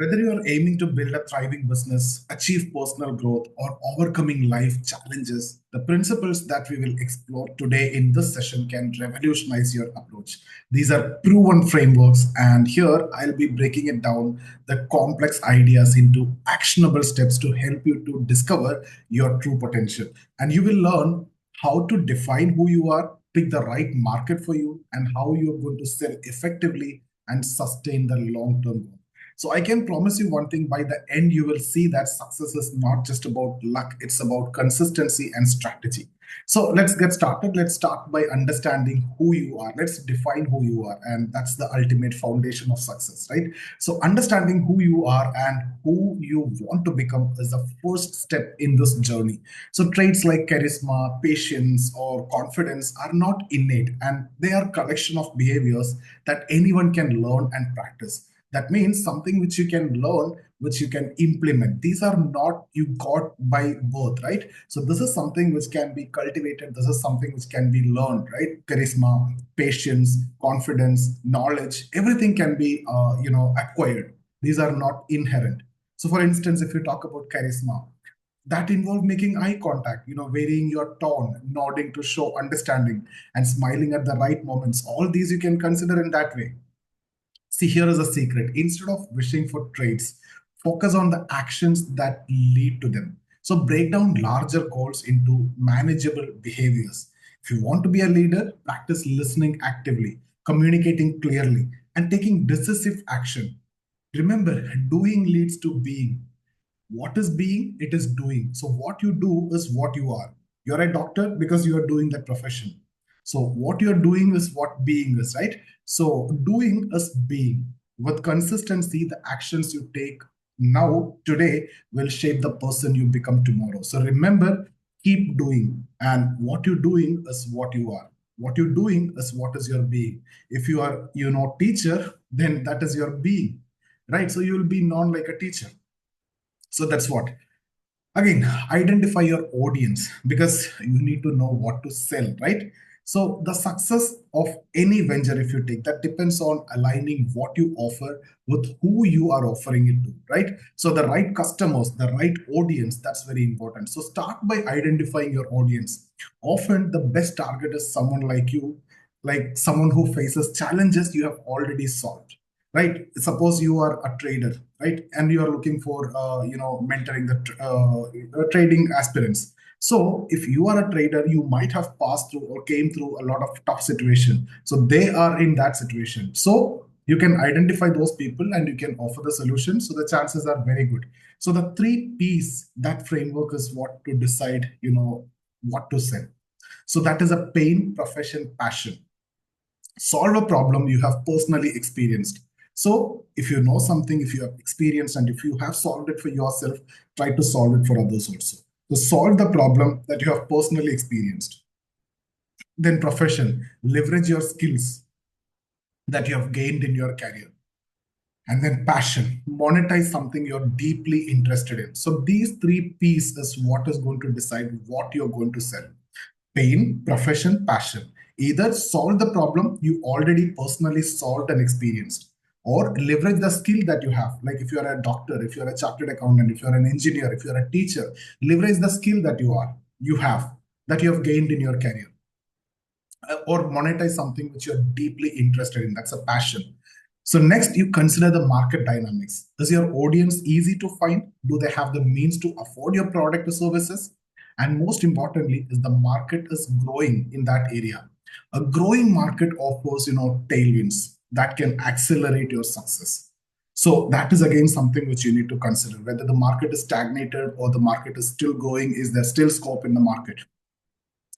Whether you are aiming to build a thriving business, achieve personal growth, or overcoming life challenges, the principles that we will explore today in this session can revolutionize your approach. These are proven frameworks, and here I'll be breaking it down the complex ideas into actionable steps to help you to discover your true potential. And you will learn how to define who you are, pick the right market for you, and how you're going to sell effectively and sustain the long term growth. So I can promise you one thing, by the end, you will see that success is not just about luck, it's about consistency and strategy. So let's get started. Let's start by understanding who you are. Let's define who you are. And that's the ultimate foundation of success, right? So understanding who you are and who you want to become is the first step in this journey. So traits like charisma, patience, or confidence are not innate, and they are collection of behaviors that anyone can learn and practice. That means something which you can learn, which you can implement. These are not you got by birth, right? So this is something which can be cultivated. This is something which can be learned, right? Charisma, patience, confidence, knowledge, everything can be, acquired. These are not inherent. So for instance, if you talk about charisma, that involve making eye contact, varying your tone, nodding to show understanding, and smiling at the right moments. All these you can consider in that way. See, here is a secret. Instead of wishing for traits, focus on the actions that lead to them. So break down larger goals into manageable behaviors. If you want to be a leader, practice listening actively, communicating clearly, and taking decisive action. Remember, doing leads to being. What is being? It is doing. So what you do is what you are. You're a doctor because you are doing that profession. So what you're doing is what being is, right? So doing is being. With consistency, the actions you take now today will shape the person you become tomorrow. So remember, keep doing, and what you're doing is what you are. What you're doing is what is your being. If you are, teacher, then that is your being, right? So you will be known like a teacher. So that's what. Again, identify your audience, because you need to know what to sell, right? So the success of any venture, if you take, that depends on aligning what you offer with who you are offering it to, right? So the right customers, the right audience, that's very important. So start by identifying your audience. Often the best target is someone like you, like someone who faces challenges you have already solved, right? Suppose you are a trader, right, and you are looking for mentoring the trading aspirants. So if you are a trader, you might have passed through or came through a lot of tough situation, so they are in that situation. So you can identify those people and you can offer the solution, so the chances are very good. So the three P's, that framework is what to decide, what to sell. So that is a pain, profession, passion. Solve a problem you have personally experienced. So if you know something, if you have experienced, and if you have solved it for yourself, try to solve it for others also. So solve the problem that you have personally experienced. Then profession, leverage your skills that you have gained in your career. And then passion, monetize something you're deeply interested in. So these three P's is what is going to decide what you're going to sell. Pain, profession, passion. Either solve the problem you already personally solved and experienced, or leverage the skill that you have. Like if you're a doctor, if you're a chartered accountant, if you're an engineer, if you're a teacher, leverage the skill that you have, that you have gained in your career. Or monetize something which you're deeply interested in. That's a passion. So next, you consider the market dynamics. Is your audience easy to find? Do they have the means to afford your product or services? And most importantly, is the market is growing in that area. A growing market offers, tailwinds that can accelerate your success. So that is again something which you need to consider. Whether the market is stagnated or the market is still growing, is there still scope in the market?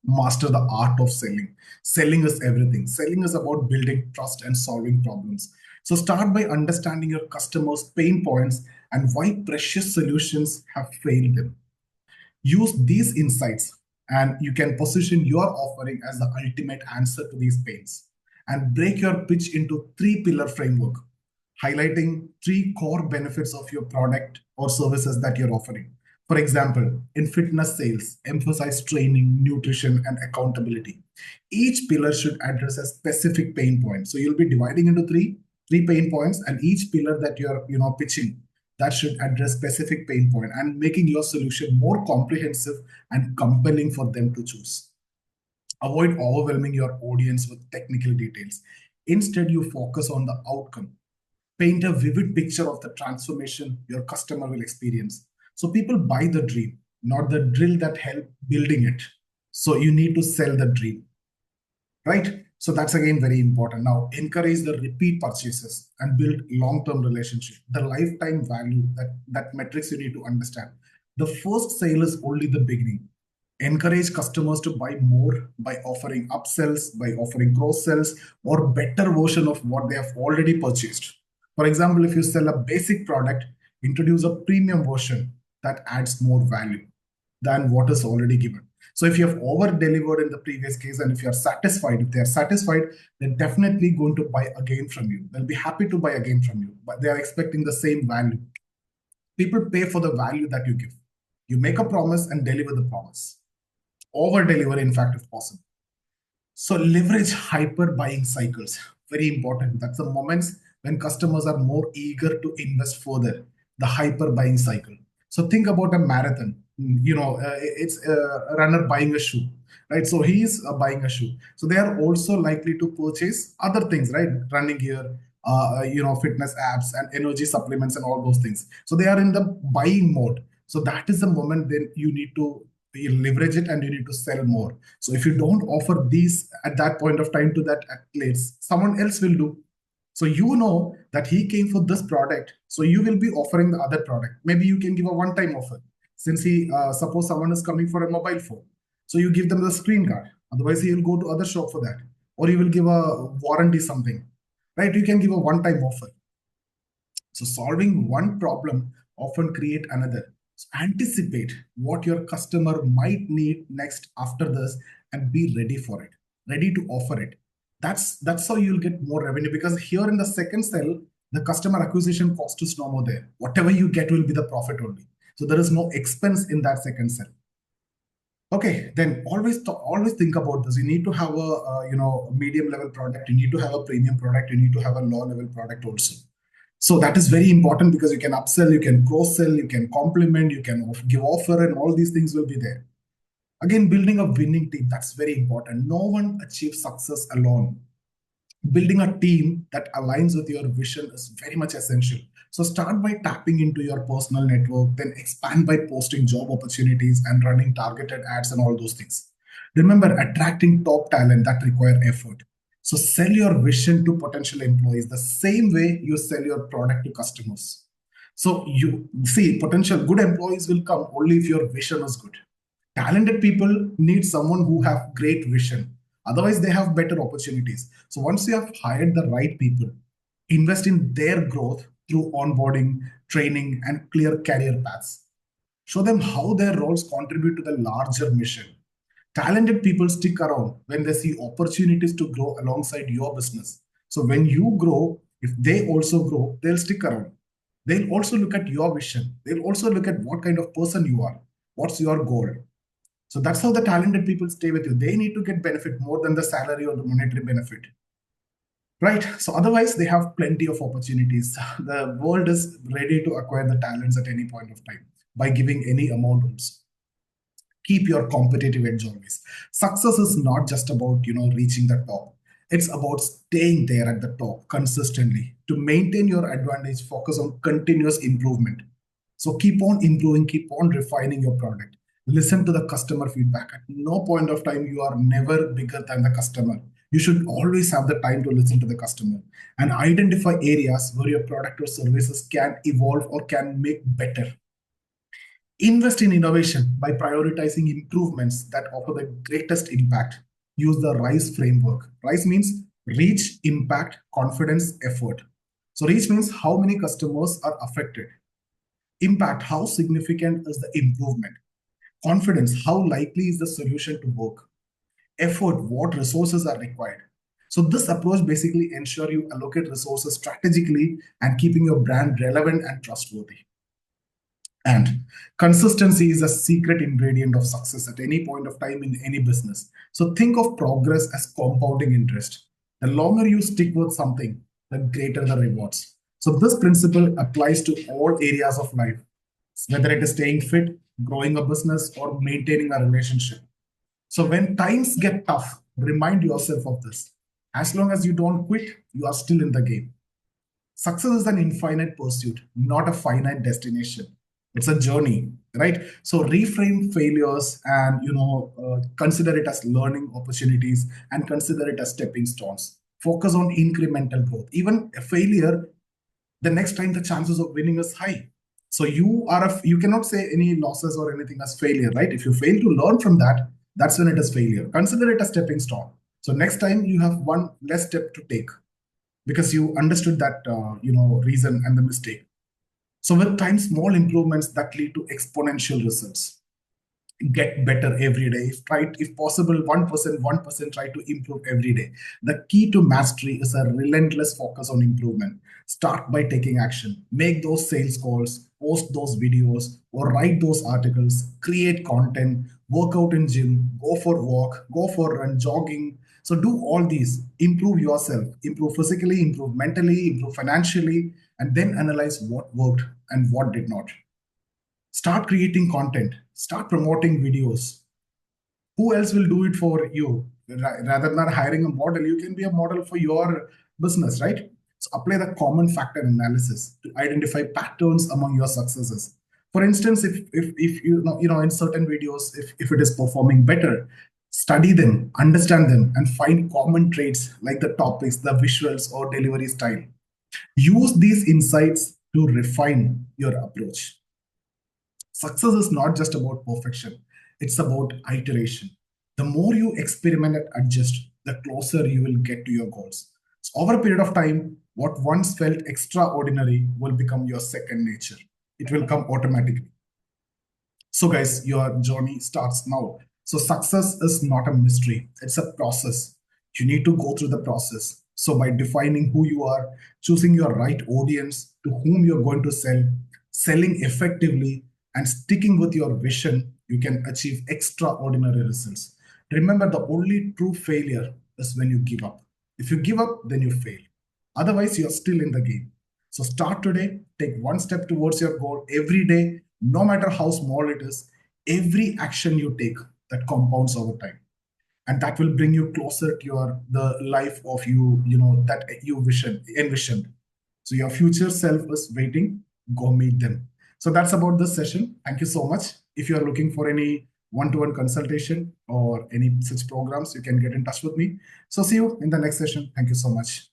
Master the art of selling. Selling is everything. Selling is about building trust and solving problems. So start by understanding your customers' pain points and why precious solutions have failed them. Use these insights and you can position your offering as the ultimate answer to these pains. And break your pitch into three-pillar framework, highlighting three core benefits of your product or services that you're offering. For example, in fitness sales, emphasize training, nutrition, and accountability. Each pillar should address a specific pain point. So you'll be dividing into three pain points, and each pillar that you're pitching that should address specific pain point and making your solution more comprehensive and compelling for them to choose. Avoid overwhelming your audience with technical details. Instead, you focus on the outcome. Paint a vivid picture of the transformation your customer will experience. So people buy the dream, not the drill that help building it. So you need to sell the dream, right? So that's again very important. Now encourage the repeat purchases and build long-term relationship. The lifetime value, that metrics you need to understand. The first sale is only the beginning. Encourage customers to buy more by offering upsells, by offering cross sells, or better version of what they have already purchased. For example, if you sell a basic product, introduce a premium version that adds more value than what is already given. So if you have over delivered in the previous case, and if you are satisfied, if they are satisfied, they're definitely going to buy again from you. They'll be happy to buy again from you, but they are expecting the same value. People pay for the value that you give. You make a promise and deliver the promise. Over deliver, in fact, if possible. So leverage hyper buying cycles. Very important. That's the moments when customers are more eager to invest further. The hyper buying cycle. So think about a marathon. It's a runner buying a shoe, right? So he is buying a shoe. So they are also likely to purchase other things, right? Running gear, fitness apps and energy supplements and all those things. So they are in the buying mode. So that is the moment then you need to leverage it and you need to sell more. So if you don't offer these at that point of time to that athletes, someone else will do. So you know that he came for this product, so you will be offering the other product. Maybe you can give a one-time offer. Since suppose someone is coming for a mobile phone, so you give them the screen guard. Otherwise, he will go to other shop for that, or you will give a warranty something, right? You can give a one-time offer. So solving one problem often create another. So anticipate what your customer might need next after this and be ready for it, ready to offer it. That's how you'll get more revenue, because here in the second sell, the customer acquisition cost is no more there. Whatever you get will be the profit only. So there is no expense in that second sell. Okay, then always think about this. You need to have a medium level product. You need to have a premium product. You need to have a low level product also. So that is very important because you can upsell, you can cross sell, you can complement, you can give offer, and all these things will be there. Again, building a winning team, that's very important. No one achieves success alone. Building a team that aligns with your vision is very much essential. So start by tapping into your personal network, then expand by posting job opportunities and running targeted ads and all those things. Remember, attracting top talent that require effort. So sell your vision to potential employees the same way you sell your product to customers. So you see, potential good employees will come only if your vision is good. Talented people need someone who have great vision. Otherwise, they have better opportunities. So once you have hired the right people, invest in their growth through onboarding, training, and clear career paths. Show them how their roles contribute to the larger mission. Talented people stick around when they see opportunities to grow alongside your business. So when you grow, if they also grow, they'll stick around. They'll also look at your vision. They'll also look at what kind of person you are. What's your goal? So that's how the talented people stay with you. They need to get benefit more than the salary or the monetary benefit. Right. So otherwise, they have plenty of opportunities. The world is ready to acquire the talents at any point of time by giving any amount also. Keep your competitive edge always. Success is not just about reaching the top. It's about staying there at the top consistently. To maintain your advantage, focus on continuous improvement. So keep on improving, keep on refining your product. Listen to the customer feedback. At no point of time you are never bigger than the customer. You should always have the time to listen to the customer and identify areas where your product or services can evolve or can make better. Invest in innovation by prioritizing improvements that offer the greatest impact. Use the RISE framework. RISE means reach, impact, confidence, effort. So reach means how many customers are affected. Impact, how significant is the improvement. Confidence, how likely is the solution to work. Effort, what resources are required. So this approach basically ensures you allocate resources strategically and keeping your brand relevant and trustworthy. And consistency is a secret ingredient of success at any point of time in any business. So think of progress as compounding interest. The longer you stick with something, the greater the rewards. So this principle applies to all areas of life, whether it is staying fit, growing a business, or maintaining a relationship. So when times get tough, remind yourself of this. As long as you don't quit, you are still in the game. Success is an infinite pursuit, not a finite destination. It's a journey, right? So reframe failures and consider it as learning opportunities and consider it as stepping stones. Focus on incremental growth. Even a failure, the next time the chances of winning is high. So you cannot say any losses or anything as failure, right? If you fail to learn from that, that's when it is failure. Consider it a stepping stone. So next time you have one less step to take because you understood that reason and the mistake. So with time, small improvements that lead to exponential results. Get better every day. If possible, 1%, try to improve every day. The key to mastery is a relentless focus on improvement. Start by taking action. Make those sales calls, post those videos, or write those articles, create content, work out in gym, go for walk, go for run, jogging. So do all these. Improve yourself, improve physically, improve mentally, improve financially, and then analyze what worked and what did not. Start creating content, start promoting videos. Who else will do it for you? Rather than hiring a model, you can be a model for your business, right? So apply the common factor analysis to identify patterns among your successes. For instance, if in certain videos, if it is performing better, study them, understand them, and find common traits like the topics, the visuals, or delivery style. Use these insights to refine your approach. Success is not just about perfection, it's about iteration. The more you experiment and adjust, the closer you will get to your goals. So over a period of time, what once felt extraordinary will become your second nature. It will come automatically. So, guys, your journey starts now. So, success is not a mystery, it's a process. You need to go through the process. So, by defining who you are, choosing your right audience to whom you're going to sell, selling effectively, and sticking with your vision, you can achieve extraordinary results. Remember, the only true failure is when you give up. If you give up, then you fail. Otherwise, you're still in the game. So start today, take one step towards your goal every day, no matter how small it is. Every action you take that compounds over time. And that will bring you closer to the life of that you envisioned. So your future self is waiting. Go meet them. So that's about this session. Thank you so much. If you are looking for any one-to-one consultation or any such programs, you can get in touch with me. So see you in the next session. Thank you so much.